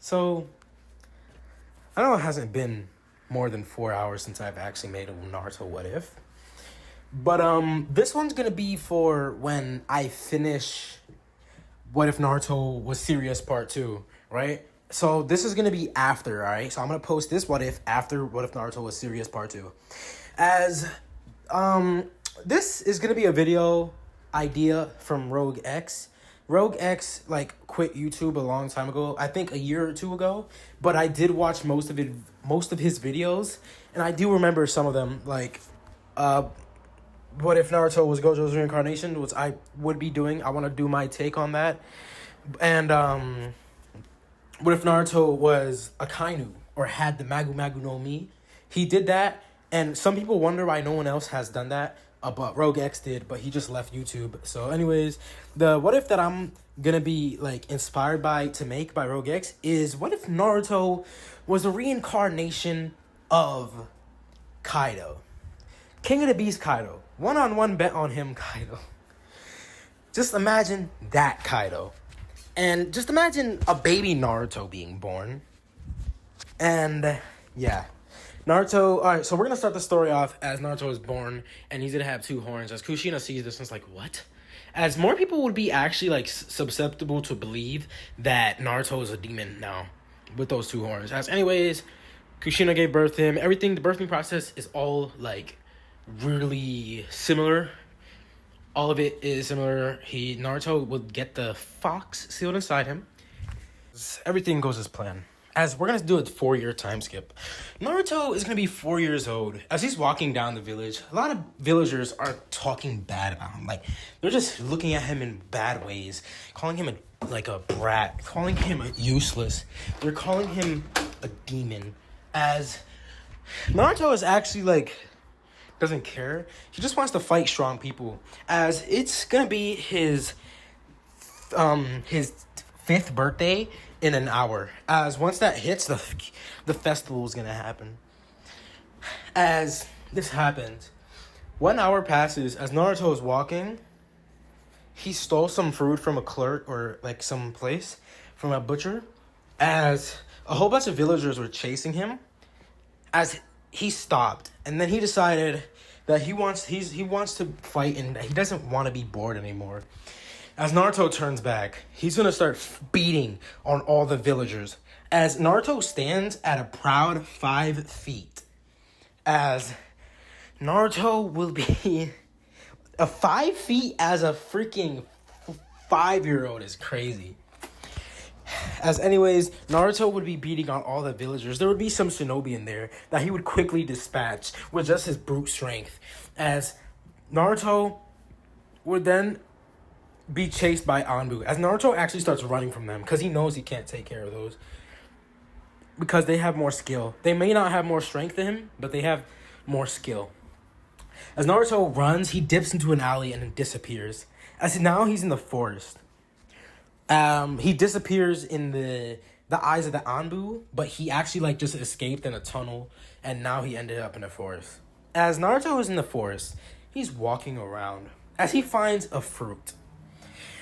So, I know it hasn't been more than 4 hours since I've actually made a Naruto What If. But this one's gonna be for when I finish What If Naruto Was Serious Part 2, right? So this is gonna be after, alright? So I'm gonna post this What If after What If Naruto Was Serious Part 2. As this is gonna be a video idea from Rogue X. Rogue X quit YouTube a long time ago, I think a year or two ago, but I did watch most of his videos, and I do remember some of them, what if Naruto was Gojo's reincarnation, which I would be doing. I want to do my take on that. And what if Naruto was a Kainu or had the Magu Magu no Mi? He did that, and some people wonder why no one else has done that. But Rogue X did, but he just left YouTube. So anyways, the what if that I'm gonna be inspired by to make by Rogue X is what if Naruto was a reincarnation of Kaido. King of the Beast Kaido. One-on-one bet on him, Kaido. Just imagine that Kaido. And just imagine a baby Naruto being born. And yeah. Naruto, alright, so we're going to start the story off as Naruto is born, and he's going to have 2 horns. As Kushina sees this, and it's like, what? As more people would be actually, susceptible to believe that Naruto is a demon now, with those 2 horns. As anyways, Kushina gave birth to him. Everything, the birthing process is all, really similar. All of it is similar. Naruto would get the fox sealed inside him. Everything goes as planned. As we're going to do a 4-year time skip. Naruto is going to be 4 years old. As he's walking down the village, a lot of villagers are talking bad about him. They're just looking at him in bad ways. Calling him a brat. Calling him useless. They're calling him a demon. As Naruto is actually, doesn't care. He just wants to fight strong people. As it's going to be his 5th birthday in an hour. As once that hits, the festival is gonna happen. As this happens, 1 hour passes. As Naruto is walking, he stole some fruit from a clerk or some place from a butcher. As a whole bunch of villagers were chasing him, as he stopped, and then he decided that he wants to fight and he doesn't want to be bored anymore. As Naruto turns back, he's going to start beating on all the villagers. As Naruto stands at a proud 5 feet. As Naruto will be... 5 feet as a freaking 5-year-old is crazy. As anyways, Naruto would be beating on all the villagers. There would be some shinobi in there that he would quickly dispatch with just his brute strength. As Naruto would then be chased by Anbu. As Naruto actually starts running from them because he knows he can't take care of those. Because they have more skill. They may not have more strength than him, but they have more skill. As Naruto runs, he dips into an alley and then disappears. As now he's in the forest. He disappears in the eyes of the Anbu, but he actually just escaped in a tunnel, and now he ended up in the forest. As Naruto is in the forest, he's walking around. As he finds a fruit.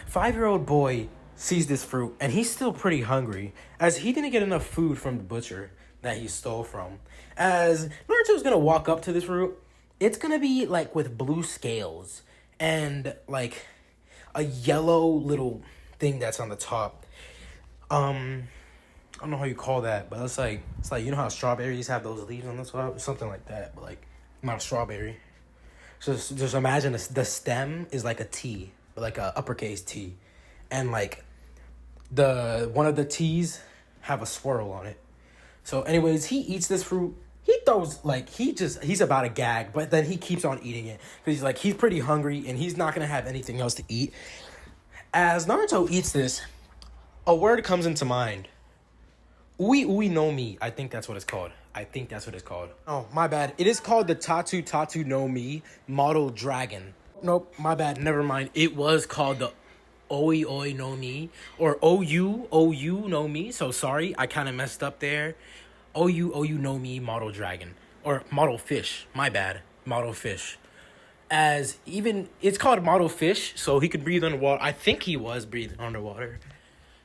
5-year-old boy sees this fruit, and he's still pretty hungry, as he didn't get enough food from the butcher that he stole from. As Naruto's gonna walk up to this fruit, it's gonna be with blue scales and a yellow little thing that's on the top. I don't know how you call that, but it's you know how strawberries have those leaves on the top, something like that, but not a strawberry. So just imagine the stem is like a T. A uppercase T, and the one of the T's have a swirl on it. So anyways, he eats this fruit. He throws he's about to gag, but then he keeps on eating it because he's pretty hungry and he's not gonna have anything else to eat. As Naruto eats this, a word comes into mind. Ui Ui no Mi. I think that's what it's called. Oh, my bad. It is called the Tatu no Mi model dragon. Nope, my bad. Never mind. It was called the Oi Oi no Mi or OU no Mi. So sorry, I kind of messed up there. OU no Mi model dragon or model fish. My bad. Model fish. As even it's called model fish, so he could breathe underwater. I think he was breathing underwater.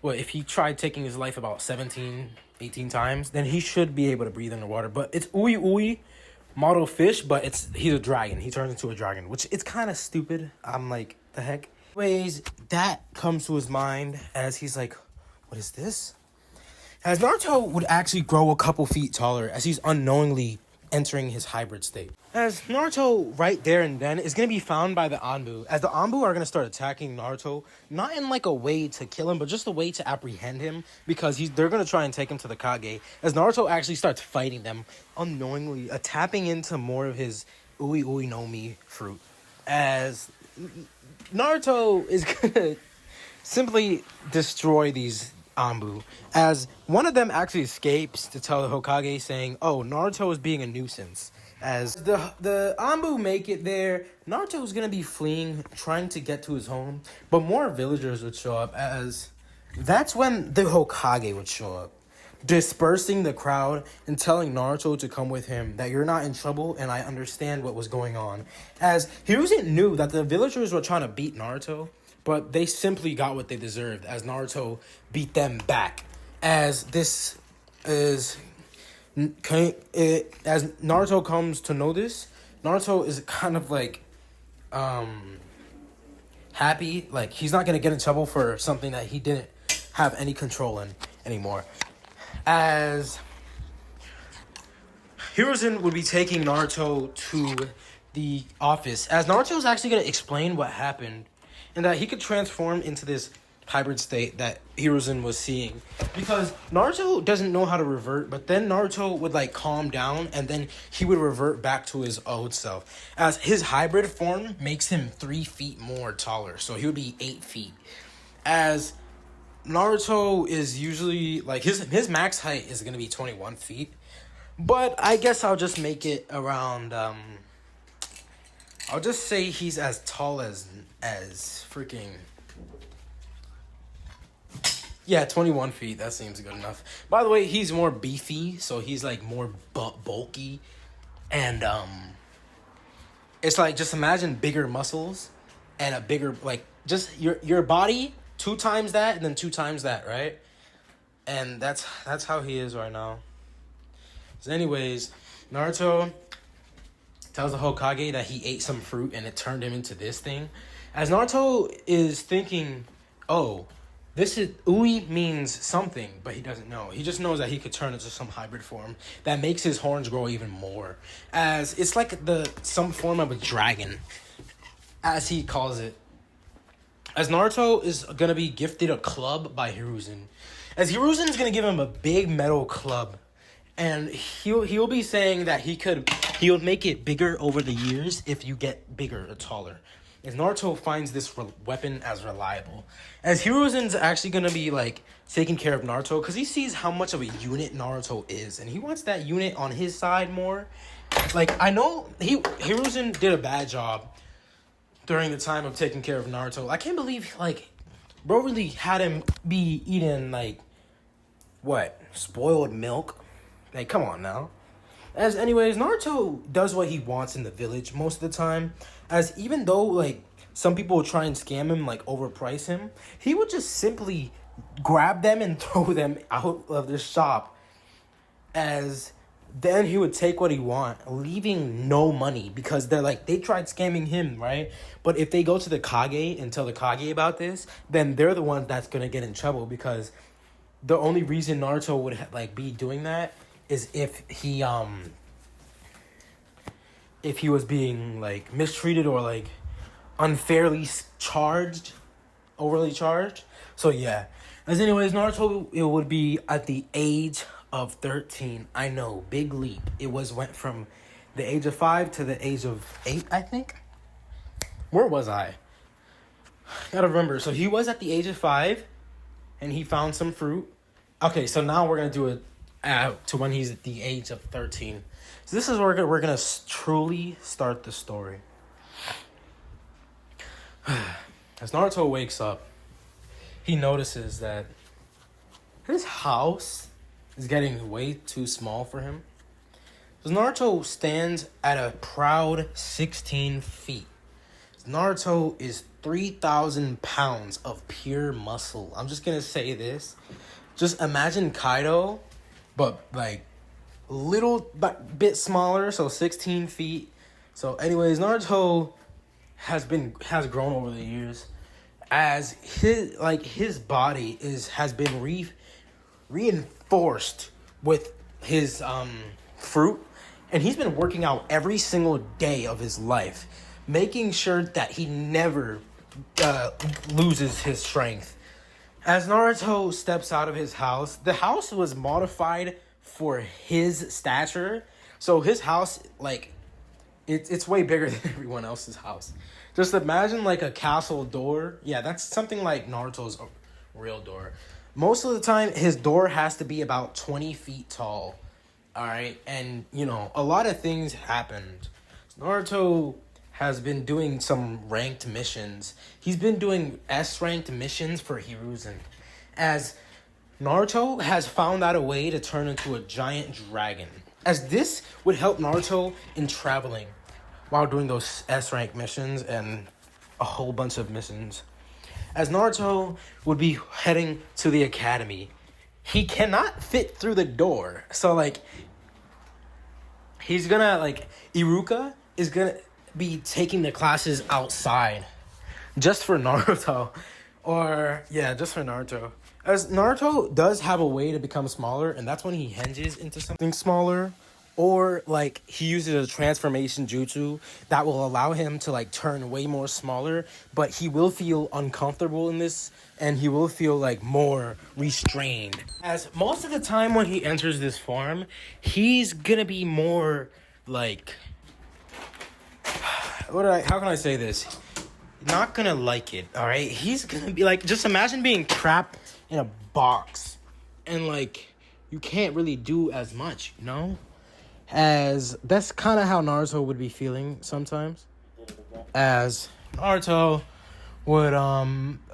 well, if he tried taking his life about 17, 18 times, then he should be able to breathe underwater. But it's Ui Ui model fish, but he's a dragon. He turns into a dragon, which it's kind of stupid. I'm like, the heck? Anyways, that comes to his mind as he's like, what is this? As Naruto would actually grow a couple feet taller as he's unknowingly entering his hybrid state. As Naruto, right there and then, is going to be found by the Anbu. As the Anbu are going to start attacking Naruto, not in like a way to kill him, but just a way to apprehend him, because they're going to try and take him to the Kage. As Naruto actually starts fighting them, unknowingly, tapping into more of his Ui Ui no Mi fruit. As Naruto is going to simply destroy these Anbu, as one of them actually escapes to tell the Hokage, saying, oh, Naruto is being a nuisance. As the Anbu make it there, Naruto is going to be fleeing, trying to get to his home, but more villagers would show up, as that's when the Hokage would show up, dispersing the crowd and telling Naruto to come with him, that you're not in trouble and I understand what was going on. As Hiruzen knew that the villagers were trying to beat Naruto, but they simply got what they deserved, as Naruto beat them back. As this is... as Naruto comes to know this, Naruto is kind of like... happy. Like, he's not going to get in trouble for something that he didn't have any control in anymore. As Hiruzen would be taking Naruto to the office, as Naruto is actually going to explain what happened, and that he could transform into this hybrid state that Hiruzen was seeing. Because Naruto doesn't know how to revert, but then Naruto would like calm down and then he would revert back to his old self. As his hybrid form makes him 3 feet more taller, so he would be 8 feet. As Naruto is usually like his max height is gonna be 21 feet. But I guess I'll just make it around I'll just say he's as tall as freaking... yeah, 21 feet. That seems good enough. By the way, he's more beefy, so he's like more bulky. And it's like, just imagine bigger muscles and a bigger, like, just your body 2 times that and then 2 times that, right? And that's how he is right now. So anyways, Naruto tells the Hokage that he ate some fruit and it turned him into this thing. As Naruto is thinking, oh, this is... Ui means something, but he doesn't know. He just knows that he could turn into some hybrid form that makes his horns grow even more. As it's like some form of a dragon, as he calls it. As Naruto is going to be gifted a club by Hiruzen. As Hiruzen is going to give him a big metal club. And he'll be saying that he'll make it bigger over the years if you get bigger or taller. As Naruto finds this weapon as reliable. As Hiruzen's actually going to be like taking care of Naruto because he sees how much of a unit Naruto is. And he wants that unit on his side more. Like, I know Hiruzen did a bad job during the time of taking care of Naruto. I can't believe, like, bro really had him be eating, like, what? Spoiled milk? Like, come on now. As anyways, Naruto does what he wants in the village most of the time. As even though, like, some people will try and scam him, like, overprice him, he would just simply grab them and throw them out of the shop. As then he would take what he want, leaving no money, because they tried scamming him, right? But if they go to the Kage and tell the Kage about this, then they're the ones that's gonna get in trouble, because the only reason Naruto would be doing that is if he was being like mistreated or like unfairly overly charged. So yeah. As anyways, Naruto, it would be at the age of 13. I know, big leap. It went from the age of 5 to the age of 8, I think. Where was I? Gotta remember. So he was at the age of 5 and he found some fruit. Okay, so now we're gonna do it to when he's at the age of 13. So this is where we're gonna truly start the story. As Naruto wakes up, he notices that his house is getting way too small for him. So Naruto stands at a proud 16 feet. Naruto is 3,000 pounds of pure muscle. I'm just gonna say this. Just imagine Kaido, but like little bit smaller, so 16 feet. So, anyways, Naruto has grown over the years, as his body has been reinforced with his fruit, and he's been working out every single day of his life, making sure that he never loses his strength. As Naruto steps out of his house, the house was modified for his stature. So his house, like, it's way bigger than everyone else's house. Just imagine like a castle door. Yeah, that's something like Naruto's real door. Most of the time, his door has to be about 20 feet tall. All right, and a lot of things happened. Naruto has been doing some ranked missions. He's been doing S-ranked missions for Hiruzen, as Naruto has found out a way to turn into a giant dragon, as this would help Naruto in traveling while doing those S-rank missions and a whole bunch of missions. As Naruto would be heading to the academy, he cannot fit through the door. So, like, he's gonna, like, Iruka is gonna be taking the classes outside just for Naruto. Or, yeah, just for Naruto. As Naruto does have a way to become smaller, and that's when he henges into something smaller. Or, like, he uses a transformation jutsu that will allow him to, like, turn way more smaller. But he will feel uncomfortable in this, and he will feel, like, more restrained. As most of the time when he enters this form, he's gonna be more, like... how can I say this? Not gonna like it, alright? He's gonna be, like... Just imagine being trapped in a box. And, like, you can't really do as much, As that's kind of how Naruto would be feeling sometimes. As Naruto would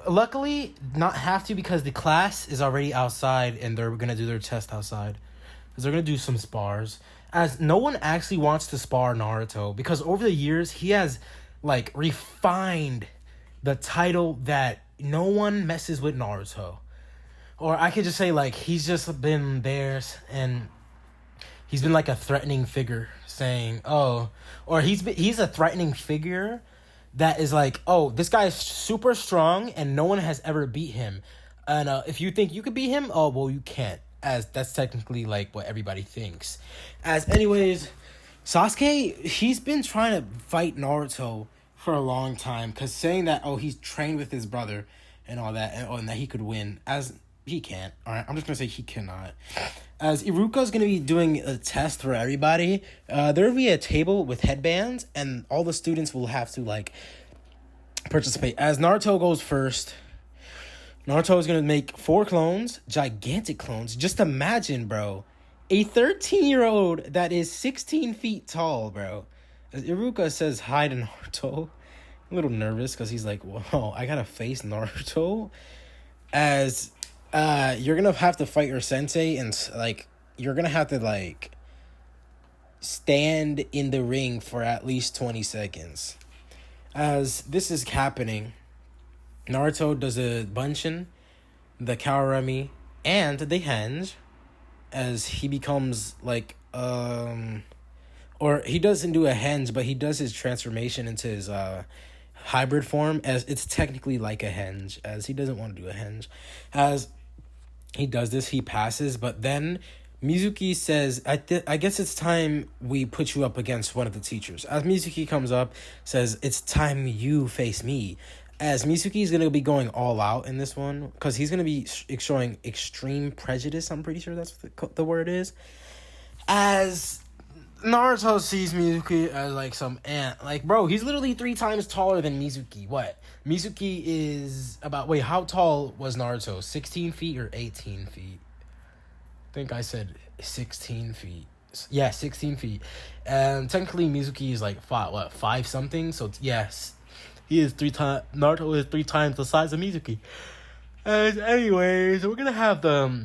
luckily not have to, because the class is already outside and they're gonna do their test outside. Because they're gonna do some spars. As no one actually wants to spar Naruto, because over the years he has, like, refined the title that no one messes with Naruto. Or I could just say, like, he's just been there, and he's been like a threatening figure, saying, oh, or he's a threatening figure that is like, oh, this guy is super strong and no one has ever beat him. And if you think you could beat him, oh, well, you can't, as that's technically like what everybody thinks. As anyways, Sasuke, he's been trying to fight Naruto for a long time, because saying that, oh, he's trained with his brother and all that, and that he could win, as he can't. All right, I'm just gonna say he cannot. As Iruka's gonna be doing a test for everybody, there'll be a table with headbands, and all the students will have to, like, participate. As Naruto goes first, Naruto is gonna make 4 clones, gigantic clones. Just imagine, bro, a 13-year-old that is 16 feet tall, bro. As Iruka says hi to Naruto, a little nervous because he's like, whoa, I gotta face Naruto. As you're gonna have to fight your sensei, and, like, you're gonna have to, like, stand in the ring for at least 20 seconds. As this is happening, Naruto does a bunshin, the Kawarami, and the henge, as he becomes, like, or he doesn't do a henge, but he does his transformation into his hybrid form, as it's technically like a henge, as he doesn't want to do a henge. As he does this, he passes, but then Mizuki says, I guess it's time we put you up against one of the teachers. As Mizuki comes up, says, it's time you face me. As Mizuki is going to be going all out in this one, because he's going to be showing extreme prejudice, I'm pretty sure that's what the word is. As Naruto sees Mizuki as, like, some ant. Like, bro, he's literally 3 times taller than Mizuki. What? Mizuki is about... Wait, how tall was Naruto? 16 feet or 18 feet? I think I said 16 feet. Yeah, 16 feet. And technically, Mizuki is, like, 5 something? So, yes, he is 3 times... Naruto is 3 times the size of Mizuki. And anyways, we're gonna have the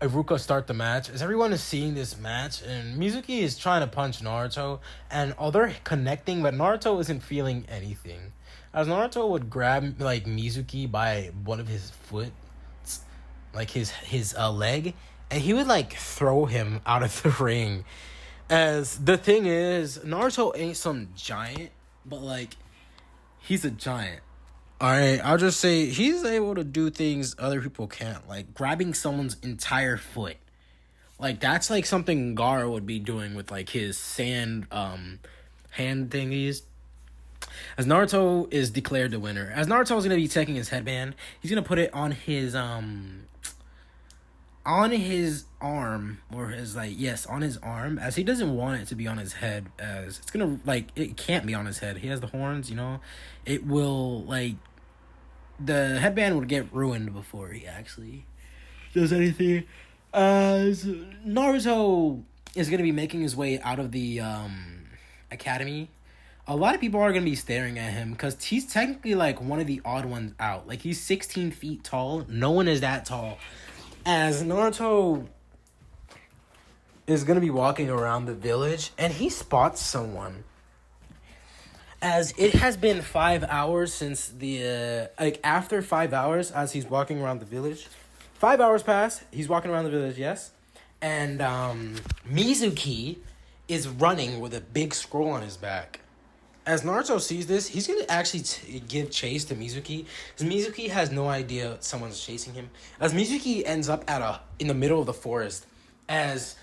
Iruka start the match, as everyone is seeing this match, and Mizuki is trying to punch Naruto, and they're connecting, but Naruto isn't feeling anything. As Naruto would grab like Mizuki by one of his foot, like his leg, and he would like throw him out of the ring. As the thing is, Naruto ain't some giant, but like he's a giant. Alright, I'll just say he's able to do things other people can't, like grabbing someone's entire foot. Like that's like something Gar would be doing with like his sand hand thingies. As Naruto is declared the winner. As Naruto is gonna be taking his headband, he's gonna put it on his arm, or his like, yes, on his arm, as he doesn't want it to be on his head, as it's gonna like, it can't be on his head. He has the horns, it will like, the headband would get ruined before he actually does anything. As Naruto is gonna be making his way out of the academy, a lot of people are gonna be staring at him because he's technically like one of the odd ones out. Like he's 16 feet tall. No one is that tall. As Naruto is going to be walking around the village, and he spots someone. As it has been 5 hours since after 5 hours, as he's walking around the village. 5 hours pass, he's walking around the village, yes. And Mizuki is running with a big scroll on his back. As Naruto sees this, he's going to actually give chase to Mizuki. Because Mizuki has no idea someone's chasing him. As Mizuki ends up in the middle of the forest. As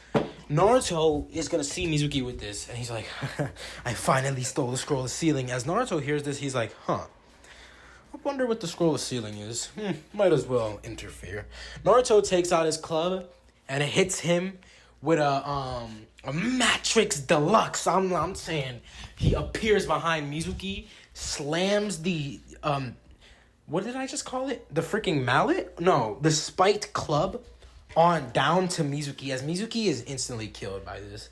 Naruto is going to see Mizuki with this. And he's like, I finally stole the scroll of sealing. As Naruto hears this, he's like, I wonder what the scroll of sealing is. Might as well interfere. Naruto takes out his club and it hits him with a Matrix Deluxe. I'm saying he appears behind Mizuki, slams the what did I just call it? The freaking mallet? No, the spiked club on down to Mizuki, as Mizuki is instantly killed by this.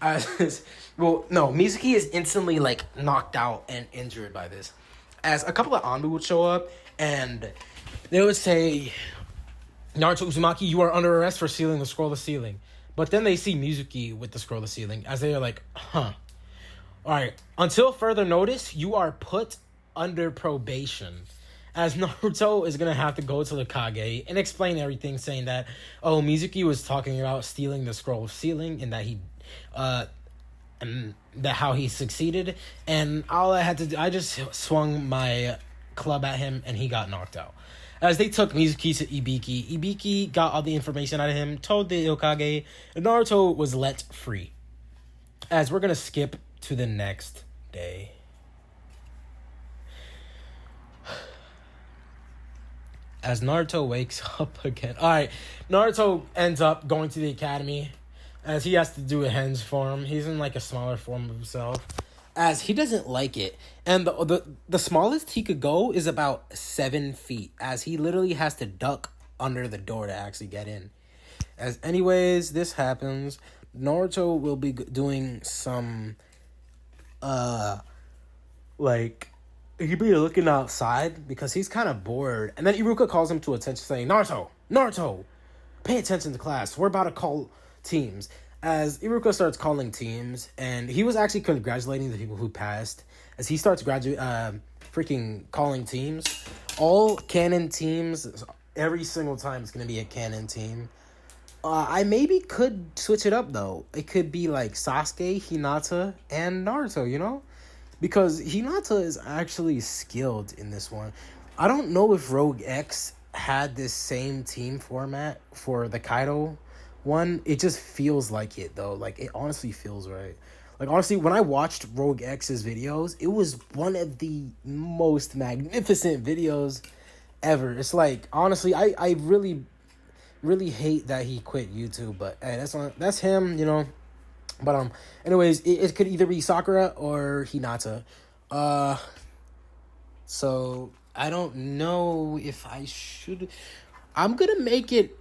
Mizuki is instantly like knocked out and injured by this. As a couple of Anbu would show up and they would say, Naruto Uzumaki, you are under arrest for sealing the scroll of sealing. But then they see Mizuki with the scroll of sealing, as they are like, Alright, until further notice, you are put under probation. As Naruto is going to have to go to the Kage and explain everything, saying that, Mizuki was talking about stealing the scroll of sealing, and that how he succeeded. And all I had to do, I just swung my club at him, and he got knocked out. As they took Mizuki to Ibiki, Ibiki got all the information out of him, told the Hokage, and Naruto was let free. As we're going to skip to the next day. As Naruto wakes up again. Alright, Naruto ends up going to the academy, as he has to do a hen's form. He's in like a smaller form of himself, as he doesn't like it. And the smallest he could go is about 7 feet, as he literally has to duck under the door to actually get in. As anyways, this happens. Naruto will be doing some, he'd be looking outside because he's kind of bored. And then Iruka calls him to attention saying, Naruto, pay attention to class. We're about to call teams. As Iruka starts calling teams, and he was actually congratulating the people who passed, as he starts freaking calling teams. All canon teams, every single time it's going to be a canon team. I maybe could switch it up, though. It could be like Sasuke, Hinata, and Naruto, Because Hinata is actually skilled in this one. I don't know if Rogue X had this same team format for the Kaido one. It just feels like it, though. Like, it honestly feels right. Like, honestly, when I watched Rogue X's videos, it was one of the most magnificent videos ever. It's like, honestly, I really, really hate that he quit YouTube, but hey, that's him, But anyways, it could either be Sakura or Hinata. So I don't know if I should. I'm gonna make it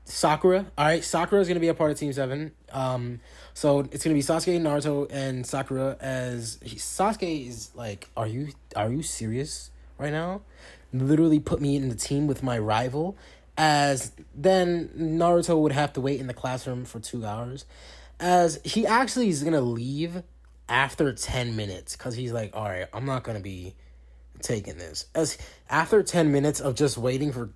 Sakura. All right, Sakura is gonna be a part of Team 7. So it's gonna be Sasuke, Naruto, and Sakura. As Sasuke is like, are you serious right now? Literally put me in the team with my rival. As then Naruto would have to wait in the classroom for 2 hours, as he actually is gonna leave after 10 minutes because he's like, all right, I'm not gonna be taking this. As after 10 minutes of just waiting for,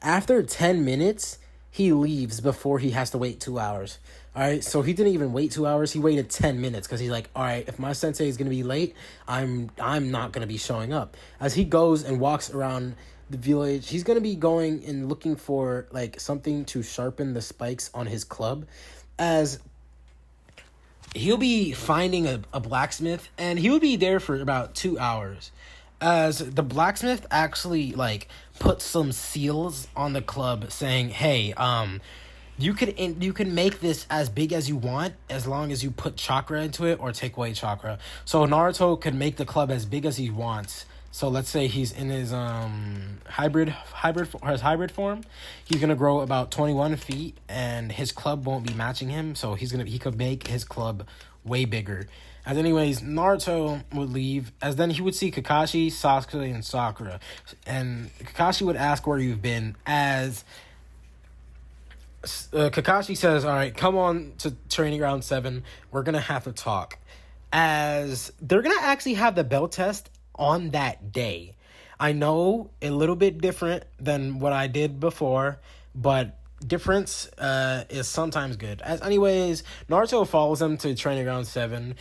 after 10 minutes, he leaves before he has to wait 2 hours. All right, so he didn't even wait 2 hours. He waited 10 minutes because he's like, all right, if my sensei is gonna be late, I'm not gonna be showing up. As he goes and walks around the village, he's gonna be going and looking for like something to sharpen the spikes on his club. As he'll be finding a blacksmith, and he'll be there for about 2 hours. As the blacksmith actually like put some seals on the club saying, hey, you can make this as big as you want as long as you put chakra into it or take away chakra. So Naruto could make the club as big as he wants. So let's say he's in his hybrid form. He's gonna grow about 21 feet, and his club won't be matching him. So he could make his club way bigger. As anyways, Naruto would leave, as then he would see Kakashi, Sasuke, and Sakura, and Kakashi would ask where you've been. As Kakashi says, all right, come on to training ground 7. We're going to have to talk. As they're going to actually have the belt test on that day. I know a little bit different than what I did before, but difference is sometimes good. As anyways, Naruto follows them to training ground 7.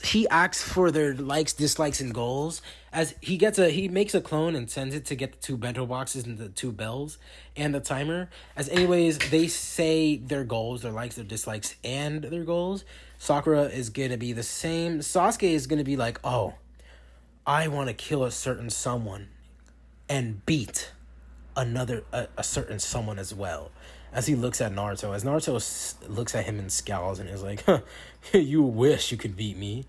He asks for their likes, dislikes, and goals. As he makes a clone and sends it to get the 2 bento boxes and the 2 bells and the timer. As anyways, they say their goals, their likes, their dislikes, and their goals. Sakura is gonna be the same. Sasuke is gonna be like, oh, I want to kill a certain someone and beat another a certain someone as well. As he looks at Naruto, as Naruto looks at him and scowls and is like, huh, you wish you could beat me.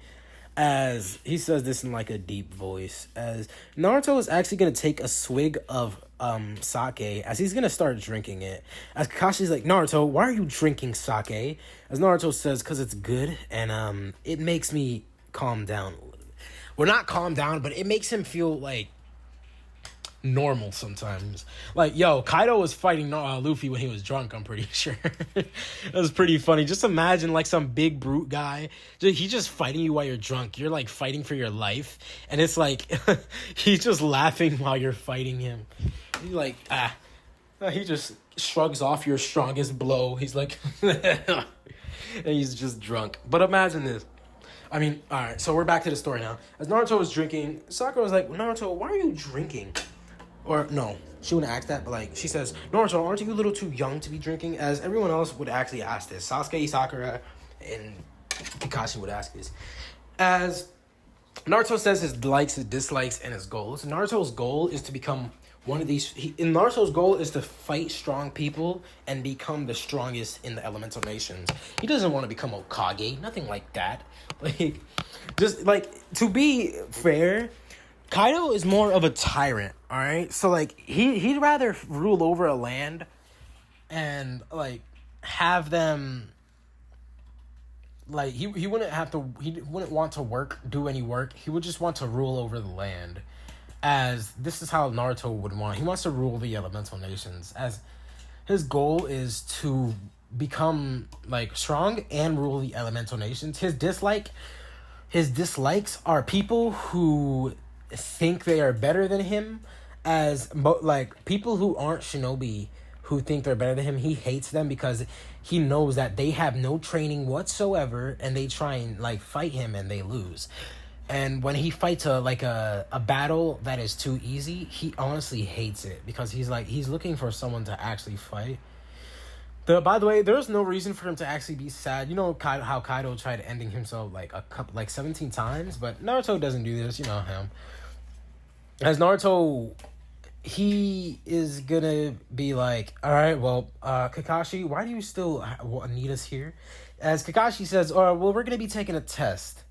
As he says this in like a deep voice, as Naruto is actually going to take a swig of sake, as he's going to start drinking it. As Kakashi's like, Naruto, why are you drinking sake? As Naruto says, because it's good and it makes me calm down. Well, not calm down, but it makes him feel like normal sometimes. Like, yo, Kaido was fighting Luffy when he was drunk, I'm pretty sure. That was pretty funny. Just imagine like some big brute guy. He's just fighting you while you're drunk. You're like fighting for your life. And it's like, he's just laughing while you're fighting him. He's like, he just shrugs off your strongest blow. He's like, and he's just drunk. But imagine this. I mean, alright, so we're back to the story now. As Naruto was drinking, Sakura was like, Naruto, why are you drinking? Or, no, she wouldn't ask that, but like, she says, Naruto, aren't you a little too young to be drinking? As everyone else would actually ask this. Sasuke, Sakura, and Kakashi would ask this. As Naruto says his likes, his dislikes, and his goals. Naruto's goal is to become one of these. Naruto's goal is to fight strong people and become the strongest in the elemental nations. He doesn't want to become Hokage, nothing like that. Like, just like, to be fair, Kaido is more of a tyrant. All right, so like he'd rather rule over a land and like have them. Like, he wouldn't want to do any work. He would just want to rule over the land. As this is how Naruto would want. He wants to rule the elemental nations. As his goal is to become, like, strong and rule the elemental nations. His dislikes are people who think they are better than him. As, like, people who aren't shinobi who think they're better than him, he hates them because he knows that they have no training whatsoever and they try and like fight him and they lose. And when he fights a battle that is too easy, he honestly hates it because he's looking for someone to actually fight. By the way, there's no reason for him to actually be sad. You know how Kaido tried ending himself like 17 times, but Naruto doesn't do this. You know him. As Naruto, he is gonna be like, all right, well, Kakashi, why do you still need us here? As Kakashi says, well, we're gonna be taking a test.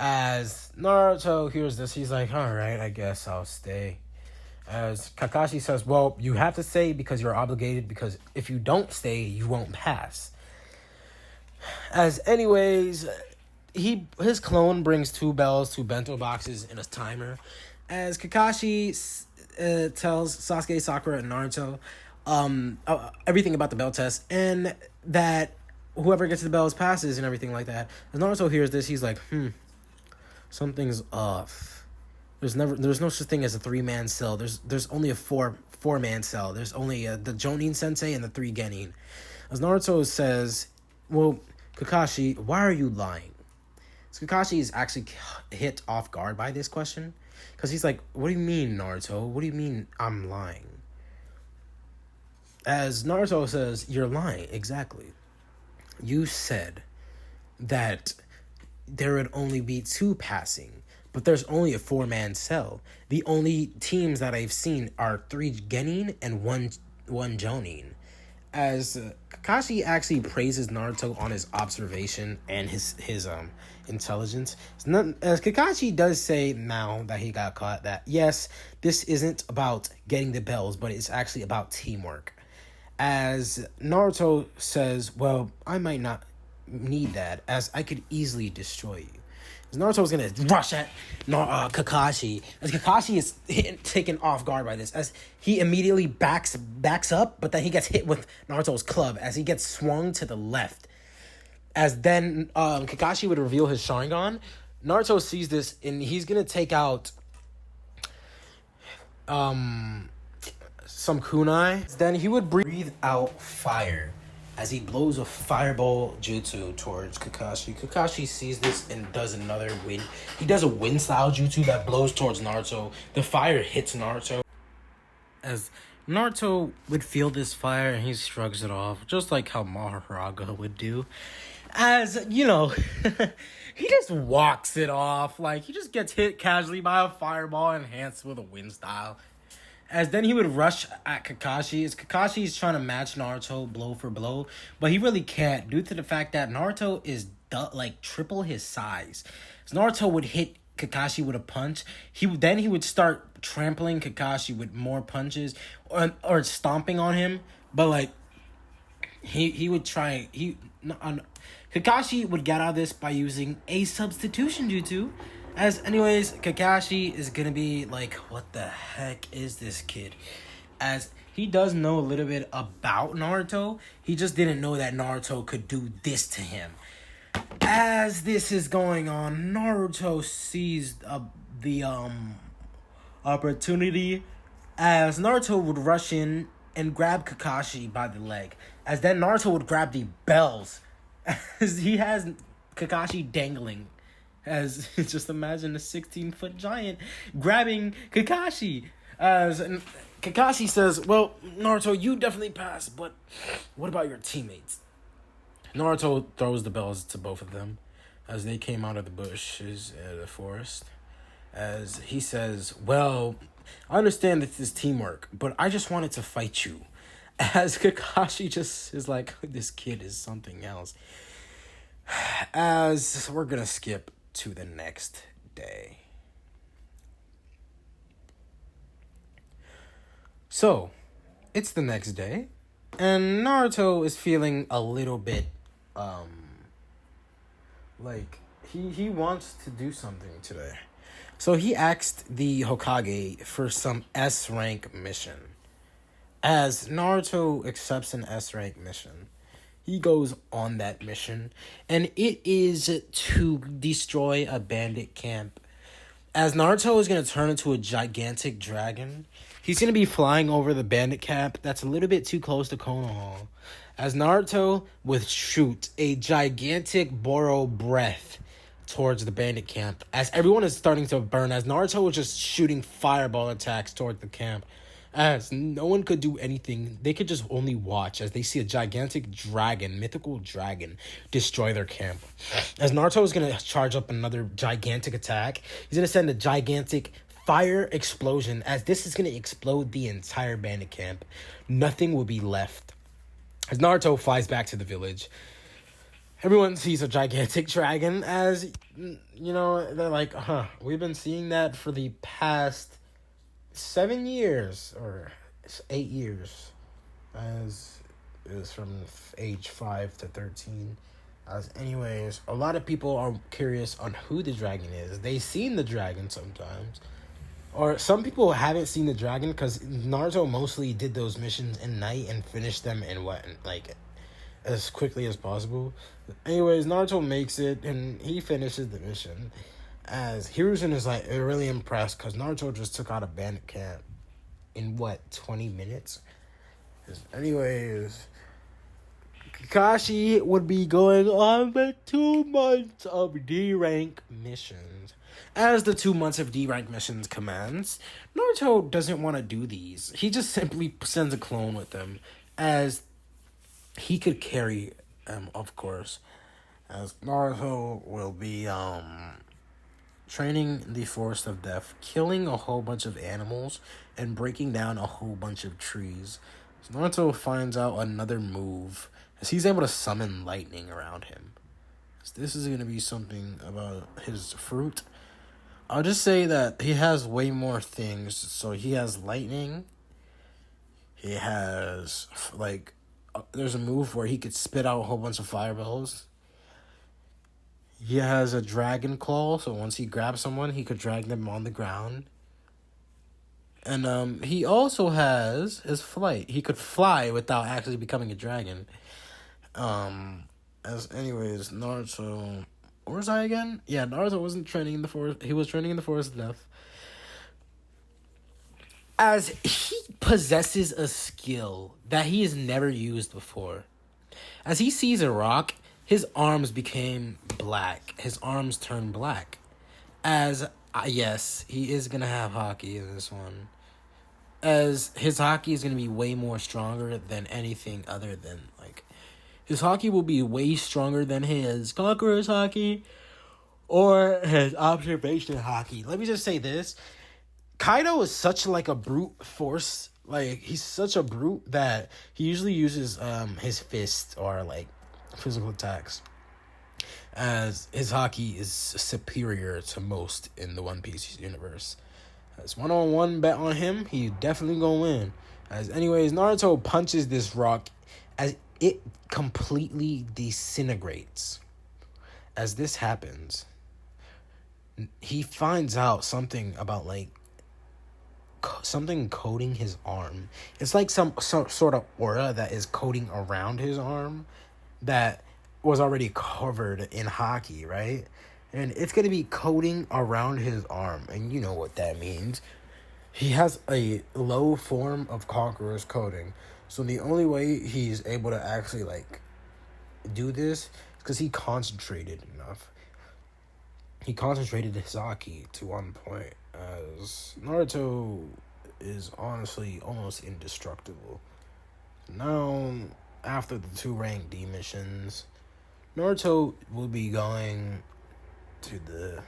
As Naruto hears this, he's like, all right, I guess I'll stay. As Kakashi says, well, you have to stay because you're obligated, because if you don't stay, you won't pass. As anyways, his clone brings 2 bells, 2 bento boxes, and a timer. As Kakashi tells Sasuke, Sakura, and Naruto, everything about the bell test, and that whoever gets the bells passes and everything like that. As Naruto hears this, he's like, something's off. There's no such thing as a 3-man cell. There's only a four-man cell. There's only the Jonin Sensei and the 3 Genin. As Naruto says, well, Kakashi, why are you lying? So Kakashi is actually hit off guard by this question, because he's like, what do you mean, Naruto? What do you mean I'm lying? As Naruto says, you're lying, exactly. You said that there would only be 2 passing, but there's only a 4-man cell. The only teams that I've seen are 3 Genin and one Jonin. As Kakashi actually praises Naruto on his observation and his intelligence. As Kakashi does say now that he got caught that, yes, this isn't about getting the bells, but it's actually about teamwork. As Naruto says, well, I might not need that, as I could easily destroy you. As Naruto's gonna rush at Kakashi, as Kakashi is taken off guard by this, as he immediately backs up, but then he gets hit with Naruto's club as he gets swung to the left. As then Kakashi would reveal his Sharingan, Naruto sees this and he's gonna take out some kunai. Then he would breathe out fire as he blows a fireball jutsu towards Kakashi. Kakashi sees this and does another wind. He does a wind style jutsu that blows towards Naruto. The fire hits Naruto. As Naruto would feel this fire and he shrugs it off, just like how Maharaga would do. As, you know, he just walks it off. Like, he just gets hit casually by a fireball enhanced with a wind style. As then he would rush at Kakashi, as Kakashi's trying to match Naruto blow for blow, but he really can't due to the fact that Naruto is triple his size. As Naruto would hit Kakashi with a punch, he would start trampling Kakashi with more punches or stomping on him, but like he would try Kakashi would get out of this by using a substitution jutsu. As anyways, Kakashi is gonna be like, what the heck is this kid? As he does know a little bit about Naruto, he just didn't know that Naruto could do this to him. As this is going on, Naruto sees the opportunity, as Naruto would rush in and grab Kakashi by the leg. As then Naruto would grab the bells, as he has Kakashi dangling. As just imagine a 16-foot giant grabbing Kakashi. As Kakashi says, well, Naruto, you definitely passed, but what about your teammates? Naruto throws the bells to both of them as they came out of the bushes in the forest. As he says, well, I understand that this is teamwork, but I just wanted to fight you. As Kakashi just is like, this kid is something else. As we're gonna skip to the next day. So, it's the next day, and Naruto is feeling a little bit, like, he wants to do something today. So he asked the Hokage for some S-rank mission. As Naruto accepts an S-rank mission, he goes on that mission, and it is to destroy a bandit camp. As Naruto is going to turn into a gigantic dragon, he's going to be flying over the bandit camp that's a little bit too close to Konoha. As Naruto would shoot a gigantic Boro breath towards the bandit camp, as everyone is starting to burn, as Naruto was just shooting fireball attacks toward the camp. As no one could do anything, they could just only watch as they see a gigantic dragon, mythical dragon, destroy their camp. As Naruto is going to charge up another gigantic attack, he's going to send a gigantic fire explosion, as this is going to explode the entire bandit camp. Nothing will be left. As Naruto flies back to the village, everyone sees a gigantic dragon, as, you know, they're like, we've been seeing that for the past 7 years or 8 years, as it was from age 5 to 13. As anyways, a lot of people are curious on who the dragon is. They've seen the dragon sometimes. Or some people haven't seen the dragon because Naruto mostly did those missions in night and finished them in what, like, as quickly as possible. Anyways, Naruto makes it and he finishes the mission. As Hiruzen is like really impressed because Naruto just took out a bandit camp in what, 20 minutes? Anyways, Kakashi would be going on the 2 months of D rank missions. As the 2 months of D rank missions commence, Naruto doesn't want to do these. He just simply sends a clone with them, as he could carry them, of course. As Naruto will be training the Forest of Death, killing a whole bunch of animals, and breaking down a whole bunch of trees. So Naruto finds out another move, as he's able to summon lightning around him. So this is going to be something about his fruit. I'll just say that he has way more things. So he has lightning. He has, like, there's a move where he could spit out a whole bunch of fireballs. He has a dragon claw, so once he grabs someone, he could drag them on the ground. And he also has his flight. He could fly without actually becoming a dragon. Anyways, Naruto, where was I again? Yeah, Naruto wasn't training in the forest. He was training in the Forest of Death. As he possesses a skill that he has never used before. As he sees a rock, his arms became black. His arms turned black. As, yes, he is going to have hockey in this one. As his hockey is going to be way more stronger than anything other than, like, his hockey will be way stronger than his Conqueror's hockey or his observation hockey. Let me just say this. Kaido is such, like, a brute force. Like, he's such a brute that he usually uses his fist or, like, physical attacks, as his hockey is superior to most in the One Piece universe. As 1-on-1 bet on him, he definitely gonna win. As anyways, Naruto punches this rock as it completely disintegrates. As this happens, he finds out something about, like, something coating his arm. It's like some sort of aura that is coating around his arm that was already covered in hockey, right? And it's going to be coating around his arm. And you know what that means. He has a low form of Conqueror's coating. So the only way he's able to actually, like, do this is because he concentrated enough. He concentrated his hockey to one point. As Naruto is honestly almost indestructible. Now, after the 2 rank D missions, Naruto will be going to the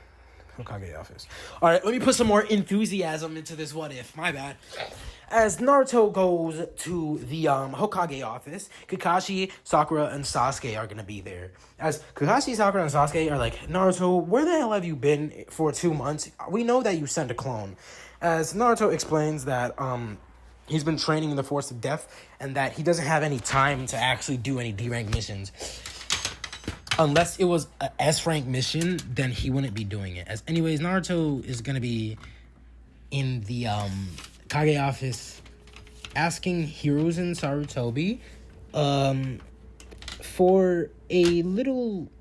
Hokage office. Alright, let me put some more enthusiasm into this what if. My bad. As Naruto goes to the Hokage office, Kakashi, Sakura, and Sasuke are going to be there. As Kakashi, Sakura, and Sasuke are like, Naruto, where the hell have you been for 2 months? We know that you sent a clone. As Naruto explains that he's been training in the Force of Death and that he doesn't have any time to actually do any D-rank missions. Unless it was a S-rank mission, then he wouldn't be doing it. As anyways, Naruto is going to be in the Kage office asking Hiruzen Sarutobi for a little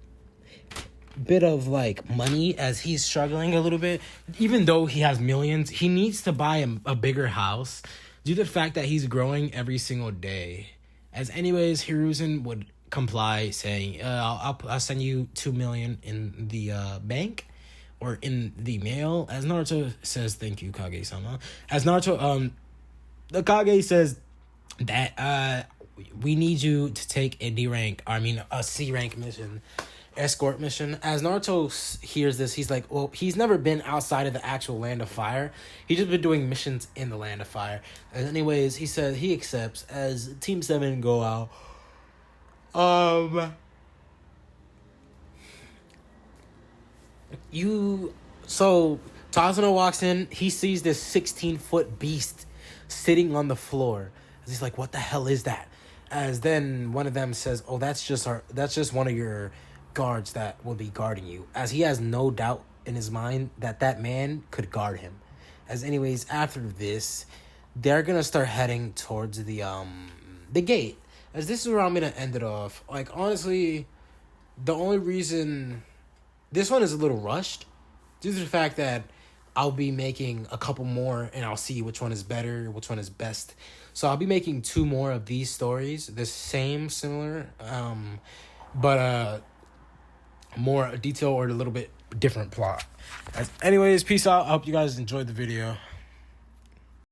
bit of, like, money, as he's struggling a little bit. Even though he has millions, he needs to buy a bigger house due to the fact that he's growing every single day. As anyways, Hiruzen would comply, saying, I'll send you 2 million in the bank or in the mail. As Naruto says, thank you, Kage-sama. As Naruto, the Kage says that we need you to take a C rank mission, escort mission. As Naruto hears this, he's like, well, he's never been outside of the actual Land of Fire. He's just been doing missions in the Land of Fire. And anyways, he says he accepts. As Team 7 go out, so Tazuna walks in, he sees this 16-foot beast sitting on the floor. He's like, what the hell is that? As then one of them says, oh, that's just one of your guards that will be guarding you. As he has no doubt in his mind that man could guard him. As anyways, after this, they're gonna start heading towards the gate. As this is where I'm gonna end it off. Like, honestly, the only reason this one is a little rushed due to the fact that I'll be making a couple more and I'll see which one is better, which one is best. So I'll be making 2 more of these stories, the same, similar, but more detail or a little bit different plot. Anyways, peace out. I hope you guys enjoyed the video.